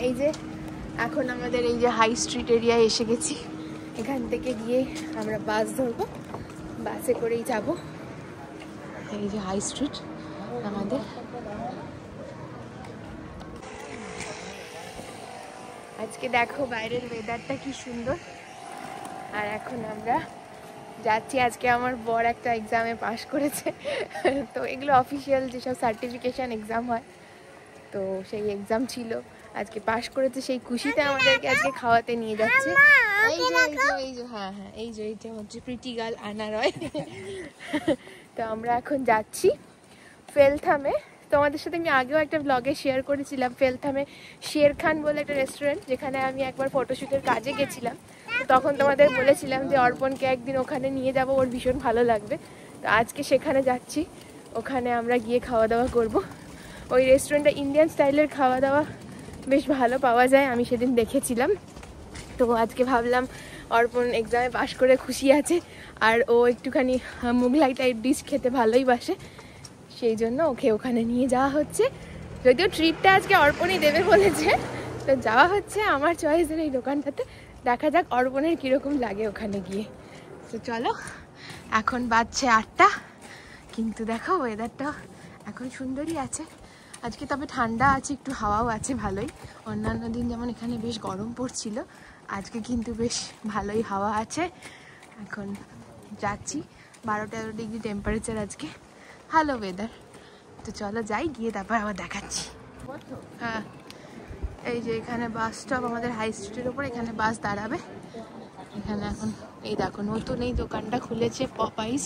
এই যে এখন আমাদের এই যে হাই স্ট্রিট এরিয়ায় এসে গেছি। এখান থেকে গিয়ে আমরা বাস ধরবো, বাসে করেই যাব। এই যে হাই স্ট্রিট আমাদের। আজকে দেখো বাইরের ওয়েদারটা কি সুন্দর। আর এখন আমরা যাচ্ছি। আজকে আমার বর একটা এক্সামে পাশ করেছে, তো এগুলো অফিসিয়াল যেসব সার্টিফিকেশান এক্সাম হয়, তো সেই এক্সাম ছিল, আজকে পাশ করেছে। সেই খুশিতে আমাদেরকে আজকে খাওয়াতে নিয়ে যাচ্ছে। এই যে হচ্ছে প্রিটি গার্ল আনা রয়। তো আমরা এখন যাচ্ছি ফেলথামে। তোমাদের সাথে আমি আগেও একটা ব্লগে শেয়ার করেছিলাম, ফেলথামে শের খান বলে একটা রেস্টুরেন্ট, যেখানে আমি একবার ফটোশ্যুটের কাজে গেছিলাম। তো তখন তোমাদের বলেছিলাম যে অর্পণকে একদিন ওখানে নিয়ে যাব, ওর ভীষণ ভালো লাগবে। তো আজকে সেখানে যাচ্ছি, ওখানে আমরা গিয়ে খাওয়া দাওয়া করব। ওই রেস্টুরেন্টটা ইন্ডিয়ান স্টাইলের খাওয়া দাওয়া বেশ ভালো পাওয়া যায়, আমি সেদিন দেখেছিলাম। তো আজকে ভাবলাম অর্পণ এক্সামে পাশ করে খুশি আছে, আর ও একটুখানি মোগলাই টাইপ ডিশ খেতে ভালোই বাসে, সেই জন্য ওকে ওখানে নিয়ে যাওয়া হচ্ছে। যদিও ট্রিটটা আজকে অর্পণই দেবে বলেছে, তো যাওয়া হচ্ছে আমার চয়েসের এই দোকানটাতে। দেখা যাক অর্পণের কীরকম লাগে ওখানে গিয়ে। তো চলো, এখন বাজছে 8টা, কিন্তু দেখো ওয়েদারটা এখন সুন্দরই আছে আজকে। তবে ঠান্ডা আছে, একটু হাওয়াও আছে ভালোই। অন্যান্য দিন যেমন এখানে বেশ গরম পড়ছিল, আজকে কিন্তু বেশ ভালোই হাওয়া আছে। এখন যাচ্ছি, 12-13 ডিগ্রি টেম্পারেচার আজকে, ভালো ওয়েদার। তো চলো যাই, গিয়ে তারপর আবার দেখাচ্ছি। হ্যাঁ, এই যে এখানে বাস স্টপ আমাদের হাই স্ট্রিটের ওপর, এখানে বাস দাঁড়াবে। এখানে এখন এই দেখো নতুন এই দোকানটা খুলেছে পপাইস।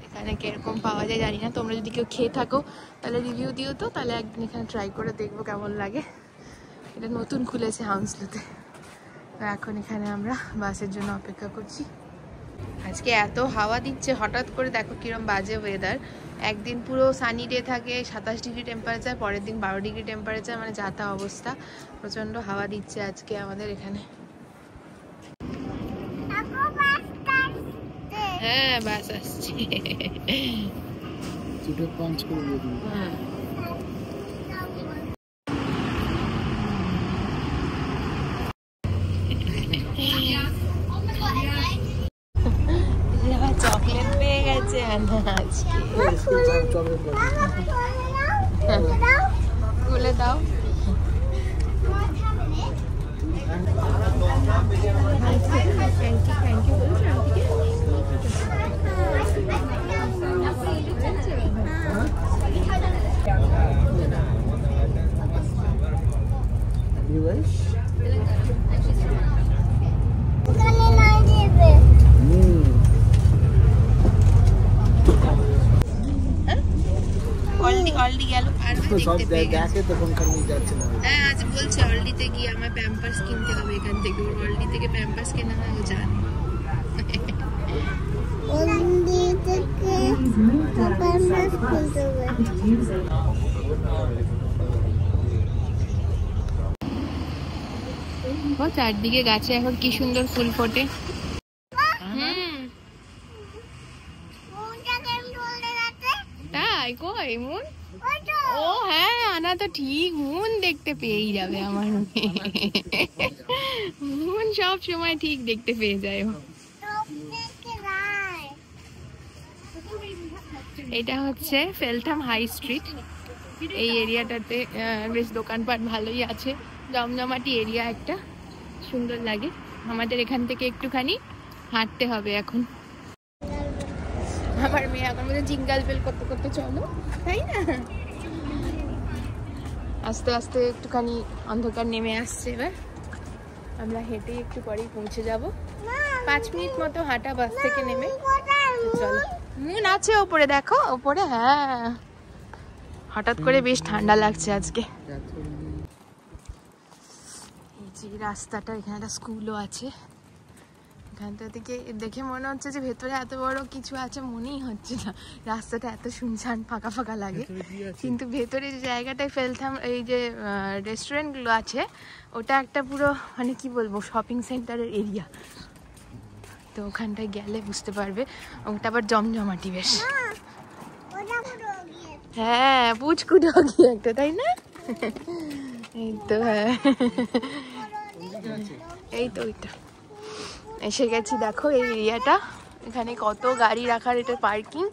এখানে কিরকম পাওয়া যায় জানি না, তোমরা যদি কেউ খেয়ে থাকো তাহলে রিভিউ দিও তো, তাহলে একদিন এখানে ট্রাই করে দেখবো কেমন লাগে। এটা নতুন খুলেছে হাউন্সলোতে। এখন এখানে আমরা বাসের জন্য অপেক্ষা করছি। আজকে এত হাওয়া দিচ্ছে, হঠাৎ করে দেখো কিরম বাজে ওয়েদার। একদিন পুরো সানি ডে থাকে, 27 ডিগ্রি টেম্পারেচার, পরের দিন 12 ডিগ্রি টেম্পারেচার, মানে যা তা অবস্থা। প্রচণ্ড হাওয়া দিচ্ছে আজকে আমাদের এখানে। হ্যাঁ, বাস আসছে। হ্যাঁ, চকলেট পেয়ে গেছে আজকে। খুলে দাও। থ্যাংক ইউ বলছি অলরেডি গেল। আর হ্যাঁ, আজ বলছে অলরেডিতে গিয়ে আমার প্যাম্পার্স কিনতে হবে এখান থেকে। ওর অলরেডি থেকে প্যাম্পার্স কেনা হয়, ও জানে। চারদিকে গাছে এখন কি সুন্দর ফুল ফোটে। তাই কই মুন? ও হ্যাঁ, আনা তো ঠিক মুন দেখতে পেয়েই যাবে আমার মেয়ে। মুন সব সময় ঠিক দেখতে পেয়ে যায়। এটা হচ্ছে ফেলথাম হাই স্ট্রিট। এই এরিয়াটাতে বেশ দোকানপাট ভালোই আছে, জমজমাটি এরিয়া একটা, সুন্দর লাগে। আমাদের এখান থেকে একটুখানি হাঁটতে হবে এখন। আমার মেয়ে এখন মধ্যে জিঙ্গাল বেল করতে করতে চলো, তাই না? আস্তে আস্তে একটুখানি অন্ধকার নেমে আসছে। এবার আমরা হেঁটে একটু পরেই পৌঁছে যাব। 5 মিনিট মতো হাঁটা বাস থেকে নেমে। চলো, মুন আছে ওপরে, দেখো ওপরে। হ্যাঁ, হঠাৎ করে বেশ ঠান্ডা লাগছে আজকে। এই যে রাস্তাটা, এখানে একটা স্কুলও আছে। এখানটা থেকে দেখে মনে হচ্ছে যে ভেতরে এত বড় কিছু আছে, মনেই হচ্ছে না। রাস্তাটা এত শুনশান ফাঁকা ফাঁকা লাগে, কিন্তু ভেতরে যে জায়গাটায় ফেলতাম, এই যে রেস্টুরেন্টগুলো আছে, ওটা একটা পুরো মানে কি বলবো শপিং সেন্টারের এরিয়া। তো ওখানটায় গেলে বুঝতে পারবে, ওটা আবার জমজমাটি বেশ। হ্যাঁ, পুচকু ডগি একটা, তাই না? এই তো হ্যাঁ, এই তো ওইটা এসে গেছি। দেখো এই এরিয়াটা, এখানে কত গাড়ি রাখার, এটা পার্কিং।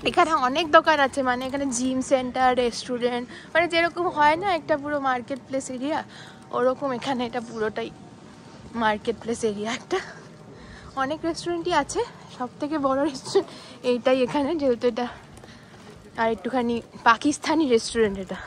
এখানে অনেক দোকান আছে, মানে এখানে জিম সেন্টার, রেস্টুরেন্ট, মানে যেরকম হয় না একটা পুরো মার্কেট প্লেস এরিয়া, ওরকম এখানে এটা পুরোটাই মার্কেট প্লেস এরিয়া একটা। অনেক রেস্টুরেন্টই আছে, সব থেকে বড় রেস্টুরেন্ট এইটাই এখানে, যেহেতু এটা আর একটুখানি পাকিস্তানি রেস্টুরেন্ট এটা।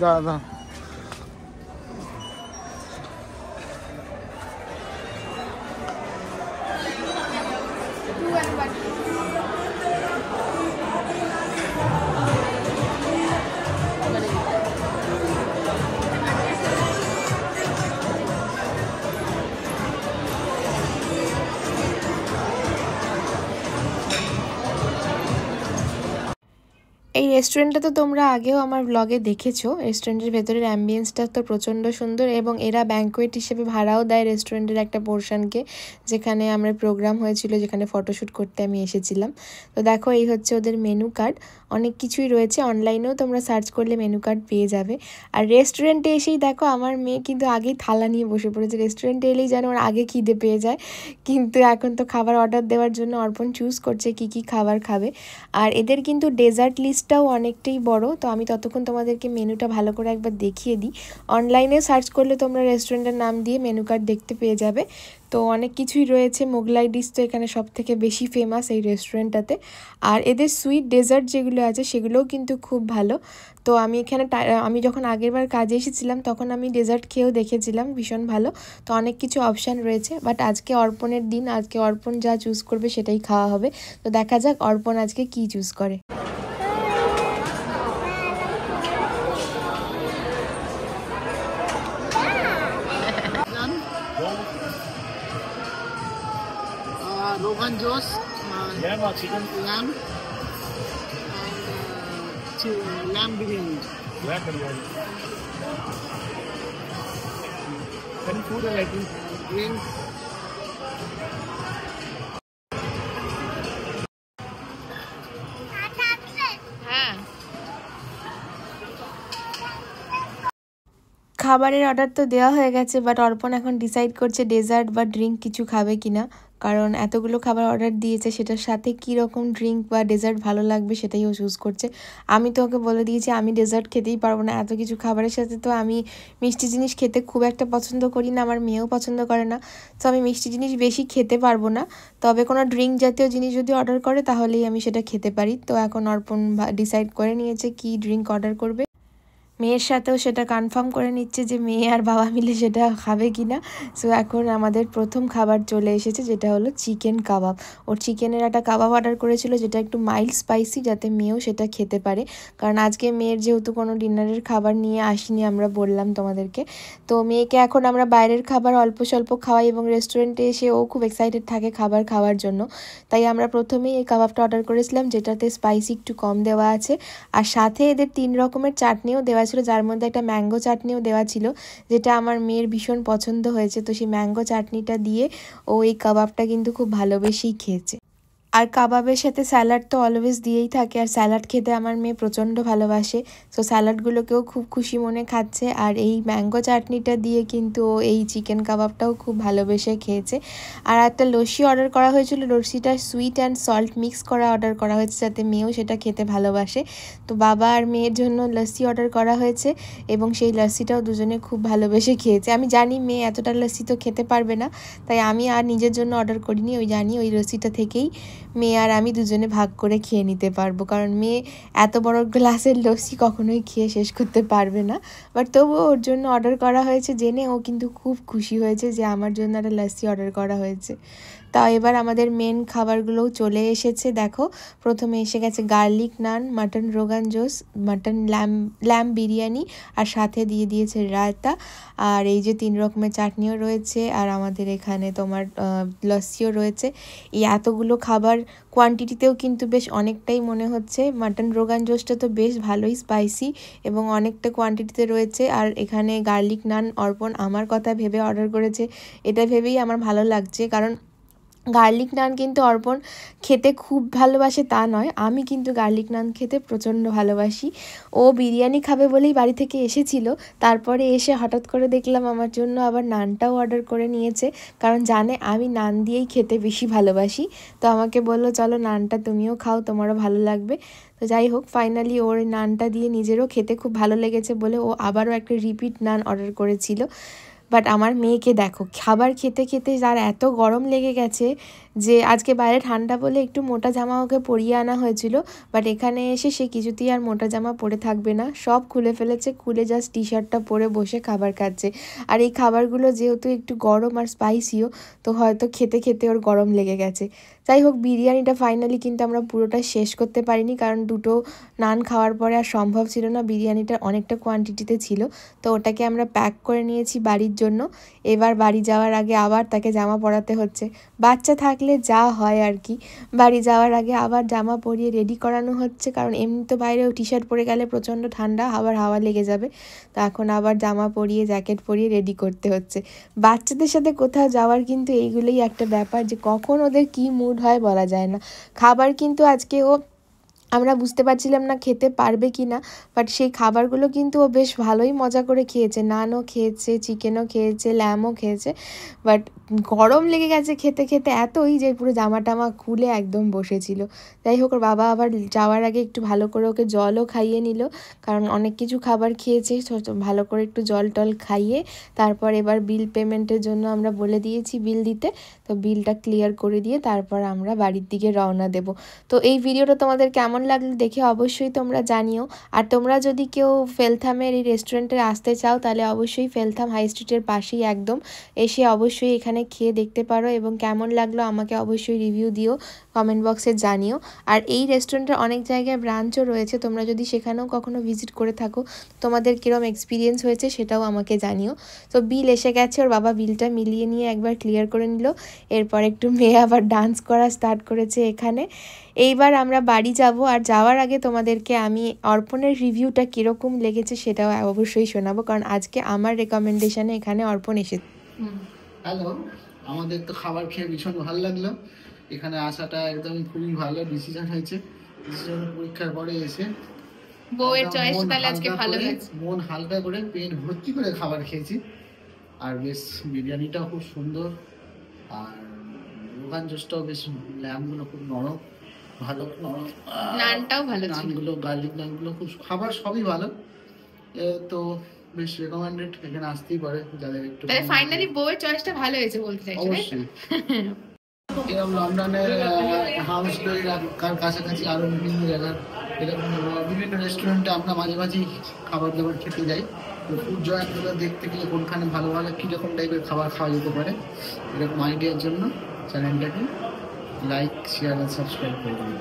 দাদা এই রেস্টুরেন্টটা তো তোমরা আগেও আমার ব্লগে দেখেছো। রেস্টুরেন্টের ভেতরের অ্যাম্বিয়েন্সটা তো প্রচণ্ড সুন্দর, এবং এরা ব্যাঙ্কোয়েট হিসেবে ভাড়াও দেয় রেস্টুরেন্টের একটা পোর্শনকে, যেখানে আমরা প্রোগ্রাম হয়েছিল, যেখানে ফটোশ্যুট করতে আমি এসেছিলাম। তো দেখো এই হচ্ছে ওদের মেনু কার্ড, অনেক কিছুই রয়েছে, অনলাইনেও তোমরা সার্চ করলে মেনু কার্ড পেয়ে যাবে। আর রেস্টুরেন্টে এসেই দেখো আমার মেয়ে কিন্তু আগেই থালা নিয়ে বসে পড়েছে। রেস্টুরেন্টে এলেই যেন ওর আগে খিদে পেয়ে যায়, কিন্তু এখন তো খাবার অর্ডার দেওয়ার জন্য অর্পণ চুজ করছে কি কি খাবার খাবে। আর এদের কিন্তু ডেজার্ট লিস্টটাও অনেকটাই বড়, তো আমি ততক্ষণ তোমাদেরকে মেনুটা ভালো করে একবার দেখিয়ে দিই। অনলাইনে সার্চ করলে তোমরা রেস্টুরেন্টের নাম দিয়ে মেনু কার্ড দেখতে পেয়ে যাবে। তো অনেক কিছুই রয়েছে, মোগলাই ডিশ তো এখানে সব থেকে বেশি ফেমাস এই রেস্টুরেন্টটাতে। আর এদের সুইট ডেজার্ট যেগুলো আছে সেগুলোও কিন্তু খুব ভালো। তো আমি এখানে আমি যখন আগেরবার কাজে এসেছিলাম তখন আমি ডেজার্ট খেয়েও দেখেছিলাম, ভীষণ ভালো। তো অনেক কিছু অপশান রয়েছে, বাট আজকে অর্পণের দিন, আজকে অর্পণ যা চুজ করবে সেটাই খাওয়া হবে। তো দেখা যাক অর্পণ আজকে কি চুজ করে। Rogan Josh, lamb or chicken? Lamb and lamb biryani. Lamb biryani. Any food or like drink? খাবারের অর্ডার তো দেওয়া হয়ে গেছে, বাট অর্পণ এখন ডিসাইড করছে ডেজার্ট বা ড্রিঙ্ক কিছু খাবে কিনা, কারণ এতগুলো খাবার অর্ডার দিয়েছে, সেটার সাথে কি রকম ড্রিঙ্ক বা ডেজার্ট ভালো লাগবে সেটাই ও চুজ করছে। আমি তো ওকে বলে দিয়েছি আমি ডেজার্ট খেতেই পারবো না, এত কিছু খাবারের সাথে তো আমি মিষ্টি জিনিস খেতে খুব একটা পছন্দ করি না, আমার মেয়েও পছন্দ করে না, তো আমি মিষ্টি জিনিস বেশি খেতে পারবো না। তবে কোনো ড্রিঙ্ক জাতীয় জিনিস যদি অর্ডার করে তাহলেই আমি সেটা খেতে পারি। তো এখন অর্পণ ডিসাইড করে নিয়েছে কি ড্রিঙ্ক অর্ডার করবে। মেয়ের সাথেও সেটা কনফার্ম করে নিচ্ছে যে মেয়ে আর বাবা মিলে সেটা খাবে কি না। সো এখন আমাদের প্রথম খাবার চলে এসেছে, যেটা হলো চিকেন কাবাব। ওর চিকেনের একটা কাবাব অর্ডার করেছিল, যেটা একটু মাইল্ড স্পাইসি, যাতে মেয়েও সেটা খেতে পারে, কারণ আজকে মেয়ের যেহেতু কোনো ডিনারের খাবার নিয়ে আসিনি, আমরা বললাম তোমাদেরকে। তো মেয়েকে এখন আমরা বাইরের খাবার অল্প স্বল্প খাওয়াই, এবং রেস্টুরেন্টে এসে ও খুব এক্সাইটেড থাকে খাবার খাওয়ার জন্য। তাই আমরা প্রথমেই এই কাবাবটা অর্ডার করেছিলাম, যেটাতে স্পাইসি একটু কম দেওয়া আছে, আর সাথে এদের 3 রকমের চাটনিও দেওয়া ছিল, যার মধ্যে একটা ম্যাঙ্গো চাটনিও দেওয়া ছিল, যেটা আমার মেয়ের ভীষণ পছন্দ হয়েছে। তো সেই ম্যাঙ্গো চাটনিটা দিয়ে ও এই কাবাবটা কিন্তু খুব ভালোবেসেই খেয়েছে। আর কাবাবের সাথে স্যালাড তো অলওয়েজ দিয়েই থাকে, আর স্যালাড খেতে আমার মেয়ে প্রচণ্ড ভালোবাসে, সো স্যালাডগুলোকেও খুব খুশি মনে খাচ্ছে। আর এই ম্যাঙ্গো চাটনিটা দিয়ে কিন্তু এই চিকেন কাবাবটাও খুব ভালোবেসে খেয়েছে। আর একটা লস্যি অর্ডার করা হয়েছিল, লস্যিটা সুইট অ্যান্ড সল্ট মিক্স করা অর্ডার করা হয়েছে, যাতে মেয়েও সেটা খেতে ভালোবাসে। তো বাবা আর মেয়ের জন্য লস্যি অর্ডার করা হয়েছে, এবং সেই লস্যিটাও দুজনে খুব ভালোবেসে খেয়েছে। আমি জানি মেয়ে এতটা লস্যি তো খেতে পারবে না, তাই আমি আর নিজের জন্য অর্ডার করিনি, ওই জানি ওই লস্যিটা থেকেই মেয়ে আর আমি দুজনে ভাগ করে খেয়ে নিতে পারবো, কারণ মেয়ে এত বড় গ্লাসের লস্যি কখনোই খেয়ে শেষ করতে পারবে না। বাট তবুও ওর জন্য অর্ডার করা হয়েছে জেনে ও কিন্তু খুব খুশি হয়েছে যে আমার জন্য একটা লস্যি অর্ডার করা হয়েছে। তা এবার আমাদের মেন খাবারগুলোও চলে এসেছে। দেখো, প্রথমে এসে গেছে গার্লিক নান, মাটন রোগান জোস, মাটন ল্যাম্ব বিরিয়ানি, আর সাথে দিয়ে দিয়েছে রায়তা, আর এই যে 3 রকমের চাটনিও রয়েছে, আর আমাদের এখানে তোমার লস্যিও রয়েছে। এই এতগুলো খাবার কোয়ান্টিটিতেও কিন্তু বেশ অনেকটাই মনে হচ্ছে। মাটন রোগান জোসটা তো বেশ ভালোই স্পাইসি এবং অনেকটা কোয়ান্টিটিতে রয়েছে। আর এখানে গার্লিক নান অর্পণ আমার কথা ভেবে অর্ডার করেছে, এটা ভেবেই আমার ভালো লাগছে, কারণ গার্লিক নান কিন্তু অর্পণ খেতে খুব ভালোবাসে তা নয়, আমি কিন্তু গার্লিক নান খেতে প্রচণ্ড ভালোবাসি। ও বিরিয়ানি খাবে বলেই বাড়ি থেকে এসেছিল, তারপরে এসে হঠাৎ করে দেখলাম আমার জন্য আবার নানটাও অর্ডার করে নিয়েছে, কারণ জানে আমি নান দিয়েই খেতে বেশি ভালোবাসি। তো আমাকে বললো চলো নানটা তুমিও খাও, তোমারও ভালো লাগবে। তো যাই হোক, ফাইনালি ওর নানটা দিয়ে নিজেরও খেতে খুব ভালো লেগেছে বলে ও আবারও একটা রিপিট নান অর্ডার করেছিল। বাট আমার মেয়েকে দেখো, খাবার খেতে খেতে যার এত গরম লেগে গেছে যে আজকে বাইরে ঠান্ডা বলে একটু মোটা জামা ওকে পরিয়ে আনা হয়েছিল, বাট এখানে এসে সে কিছুতেই আর মোটা জামা পরে থাকবে না, সব খুলে ফেলেছে, খুলে জাস্ট টি শার্টটা পরে বসে খাবার খাচ্ছে। আর এই খাবারগুলো যেহেতু একটু গরম আর স্পাইসিও, তো হয়তো খেতে খেতে ওর গরম লেগে গেছে। যাই হোক, বিরিয়ানিটা ফাইনালি কিন্তু আমরা পুরোটা শেষ করতে পারিনি, কারণ দুটো নান খাওয়ার পরে আর সম্ভব ছিল না, বিরিয়ানিটা অনেকটা কোয়ান্টিটিতে ছিল। তো ওটাকে আমরা প্যাক করে নিয়েছি বাড়ির জন্য। এবার বাড়ি যাওয়ার আগে আবার তাকে জামা পরাতে হচ্ছে, বাচ্চা থাকলে যা হয় আর কি। বাড়ি যাওয়ার আগে আবার জামা পরিয়ে রেডি করানো হচ্ছে, কারণ এমনি তো বাইরেও টি শার্ট পরে গেলে প্রচণ্ড ঠান্ডা, আবার হাওয়া লেগে যাবে। তো এখন আবার জামা পরিয়ে জ্যাকেট পরিয়ে রেডি করতে হচ্ছে। বাচ্চাদের সাথে কোথাও যাওয়ার কিন্তু এইগুলোই একটা ব্যাপার, যে কখন ওদের কী মুড হয় বলা যায় না। খাবার কিন্তু আজকে আমরা বুঝতে পারছিলাম না খেতে পারবে কি না, বাট সেই খাবারগুলো কিন্তু ও বেশ ভালোই মজা করে খেয়েছে। নানও খেয়েছে, চিকেনও খেয়েছে, ল্যামও খেয়েছে, বাট গরম লেগে গেছে খেতে খেতে এতই যে পুরো জামা টামা খুলে একদম বসেছিল। যাই হোক, ওর বাবা আবার যাওয়ার আগে একটু ভালো করে ওকে জলও খাইয়ে নিল, কারণ অনেক কিছু খাবার খেয়েছে, ভালো করে একটু জল টল খাইয়ে তারপর এবার বিল পেমেন্টের জন্য আমরা বলে দিয়েছি বিল দিতে। তো বিলটা ক্লিয়ার করে দিয়ে তারপর আমরা বাড়ির দিকে রওনা দেব। তো এই ভিডিওটা তোমাদের কেমন লাগলো দেখে অবশ্যই তোমরা জানিও। আর তোমরা যদি কেউ ফেলথামের এই রেস্টুরেন্টে আসতে চাও, তাহলে অবশ্যই ফেলথাম হাই স্ট্রিটের পাশেই একদম এসে অবশ্যই এখানে খেয়ে দেখতে পারো, এবং কেমন লাগলো আমাকে অবশ্যই রিভিউ দিও, কমেন্ট বক্সে জানিও। আর এই রেস্টুরেন্টের অনেক জায়গায় ব্রাঞ্চও রয়েছে, তোমরা যদি সেখানেও কখনো ভিজিট করে থাকো, তোমাদের কীরকম এক্সপিরিয়েন্স হয়েছে সেটাও আমাকে জানিও। তো বিল এসে গেছে, ওর বাবা বিলটা মিলিয়ে নিয়ে একবার ক্লিয়ার করে নিল। এরপর একটু মেয়ে আবার ডান্স করা স্টার্ট করেছে এখানে। এইবার আমরা বাড়ি যাব, আর যাওয়ার আগে তোমাদেরকে আমি অর্পণের রিভিউটা কীরকম লেগেছে সেটাও অবশ্যই শোনাবো, কারণ আজকে আমার রেকমেন্ডেশনে এখানে অর্পণ এসেছে। হ্যালো, আমাদের তো খাবার খেয়ে ভীষণ ভালো লাগলো। এখানে আসাটা একদমই খুবই ভালো ডিসিশন হয়েছে। ডিসিশন পরীক্ষার পরে এসে বউয়ের চয়েস তাহলে আজকে ভালো হয়েছে, মন হালকা করে পেট ভর্তি করে খাবার খেয়েছি। আর বেশ বিরিয়ানিটাও খুব সুন্দর, আর রোগান জোসটাও বেশ, ল্যাম্বগুলো খুব নরম, ভালো নরম, নানটাও ভালো, নানগুলো গার্লিক নানগুলো খুব, খাবার সবই ভালো। তো বেশ রেকমেন্ডেড, এখানে আসতেই পারে যাদের একটু। তাহলে ফাইনালি বউয়ের চয়েসটা ভালো হয়েছে বলতে চাইছো? অবশ্যই। এরকম লন্ডনের হাউস ডোয়ের কাছাকাছি আরো বিভিন্ন জায়গার এরকম বিভিন্ন রেস্টুরেন্টে আমরা মাঝে মাঝেই খাবার দাবার খেতে যাই। তো ফুড জয়েন্টগুলো দেখতে গেলে কোনখানে ভালো ভালো কীরকম টাইপের খাবার খাওয়া যেতে পারে, এরকম আইডিয়ার জন্য চ্যানেলটাকে লাইক, শেয়ার আর সাবস্ক্রাইব করে দিন।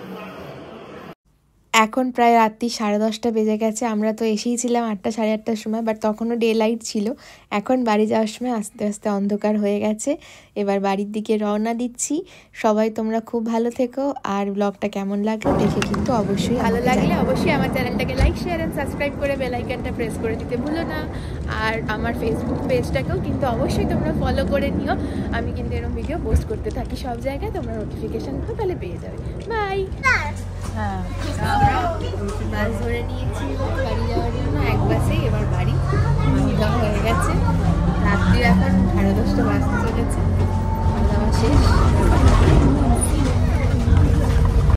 এখন প্রায় রাত্রি 10:30 বেজে গেছে। আমরা তো এসেই ছিলাম 8টা সাড়ে 8টার সময়, বাট তখনও ডে লাইট ছিল। এখন বাড়ি যাওয়ার সময় আস্তে আস্তে অন্ধকার হয়ে গেছে। এবার বাড়ির দিকে রওনা দিচ্ছি। সবাই তোমরা খুব ভালো থেকো, আর ব্লগটা কেমন লাগলো দেখে কিন্তু অবশ্যই ভালো লাগলে অবশ্যই আমার চ্যানেলটাকে লাইক, শেয়ার অ্যান্ড সাবস্ক্রাইব করে বেল আইকনটা প্রেস করে দিতে ভুলো না। আর আমার ফেসবুক পেজটাকেও কিন্তু অবশ্যই তোমরা ফলো করে নিও, আমি কিন্তু এরকম ভিডিও পোস্ট করতে থাকি সব জায়গায়, তোমরা নোটিফিকেশান তাহলে পেয়ে যাবে। বাই। হ্যাঁ, বাস ধরে নিয়েছি বাড়ি যাওয়ার